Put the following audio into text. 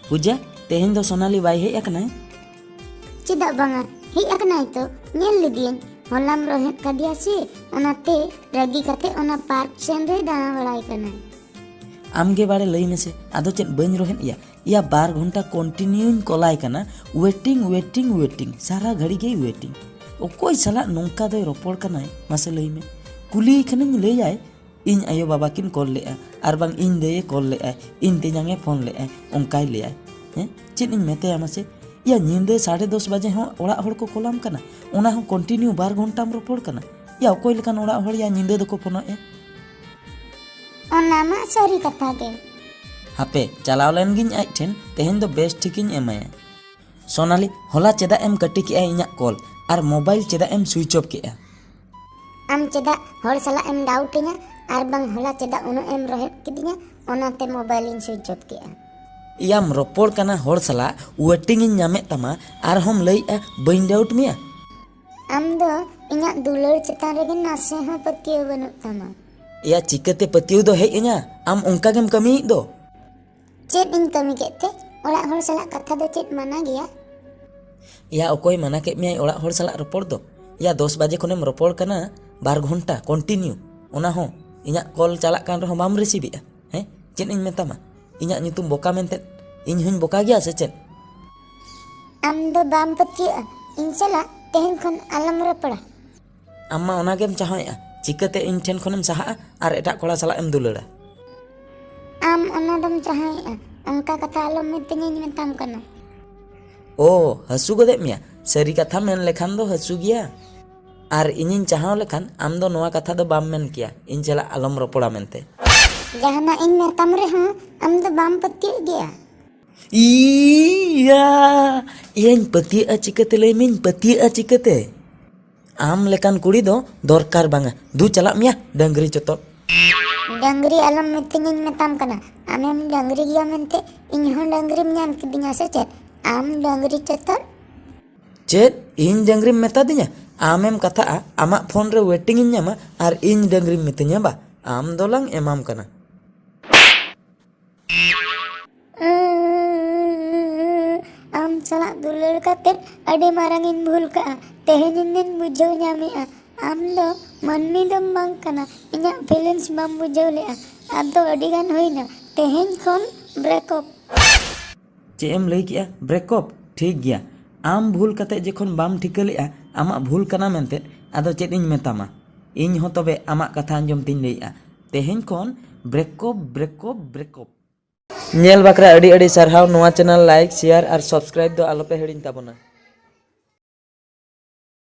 पूजा तेहेन दो Sonali bye hedge अकनाय चेदा बांगा hedge अकनाय तो नेल लिदियन होलाम रोहेत कदिया से ओनाते रगी कते ओना पार्क सेन रे दाना बड़ाय कनाय आमगे बारे लई मेसे आदो चेद बन रोहेन या 12 घंटा कंटिन्यू कॉलाय कना वेटिंग सारा घड़ी गे वेटिंग ओकोय साला नोंका दो रोपड़ कनाय मासे लई में कुली खनन लई आय इन आयो बाबा किन कॉल लेआ आर बांग इन दे कॉल लेआ इन तेजांगे फोन लेआ ओंकाय लेआ हैं चेद इन मेते मासे या नींदे 10:30 बजे हो ओड़ा हड़ को कोलाम कना ओना हो कंटिन्यू 12 घंटा रोपड़ कना या ओकोय लेकान ओड़ा हड़ या नींदे दको फोन ए ओना मा सॉरी कथा गे हापे चलाव लेन गिन आज ठेन तेहेन दो बेस्ट ठिकिन एमाया सोनाली होला चेदा एम कटी के इना कॉल आर मोबाइल चेदा एम स्विच ऑफ के आम चेदा हर साला एम डाउटिंगा आर बांग होला चेदा उनो एम रोहेत किदिया ओनाते मोबाइल इन स्विच ऑफ के याम रोपड़ कना हर साला वेटिंग इन नामे तमा आर हम लई बइन डाउट मिया आम दो इना दुलर चेतान रे नासे हो पतियो बनु तमा या चिकते पतियो दो हे इना आम उनका गेम कमी दो चेद इन कमी केते ओड़ा हर साला कथा दो चेद मना गया या ओकोय मना के मिया ओड़ा हर साला रोपड़ दो या 10 बजे खनेम रोपड़ कना 12 घंटा कंटिन्यू ओना हो इना कॉल चला कान रे बाम रिसीव ए हैं चेद इन मेतामा इना नितुम बोका मेनते इन हुन बोका गया से चेद आम दो बाम पतियो इन साला तेहन खन आलम रोपड़ा अम्मा ओना गेम चाहया चिकते इन ठेन खनेम सहा आर एटा कोड़ा साला एम दुलड़ा आम ओना दम चाहया अंका कथा आलम मेतेनी मेताम कना ओ हसु गदे मिया सरी कथा मेन लेखान दो हसु गया आर इनिन चाहाव लेखान आम दो नोआ कथा दो बाम मेन किया इन चला आलम रोपड़ा मेनते जहाना इन मेताम रे हां आम दो बाम पतियो गया इया इन पतिया चिकते लई मिन पतिया चिकते आम लेकान कुड़ी दो दरकार बांगा दु चला मिया डंगरी चतो डंगरी आलम मेतेनी मेताम कना आमेम डंगरी गया मेनते इन हो डंगरी न्याम किदिया से चेद आम डंगरी चतर चेद इन डंगरी मेता दिया आमेम कथा आमा फोन रे वेटिंग इन न्यामा आर इन डंगरी मेतिnya बा आम दोलांग एमाम कना आम साला दुलर कते अडे मारांग इन भूल का तेहेन इन बुझो न्यामे आम दो मनमी दम बांग कना इना फीलिंग्स बाम बुझो ले आदो अडी गान होइना तेहेन खन ब्रेकअप चे एम लई किया ब्रेकअप ठीक गया आम भूल कते जेखन बाम ठिकलेआ आमा भूल कना मेनते आदो चेद इन मेतामा इन हो तबे आमा कथा अंजम तिन लईआ तेहेन खन ब्रेकअप नेल बाकरा अडी अडी सरहाव नोआ चैनल लाइक शेयर और सब्सक्राइब दो आलोपे हिड़िन ताबोना।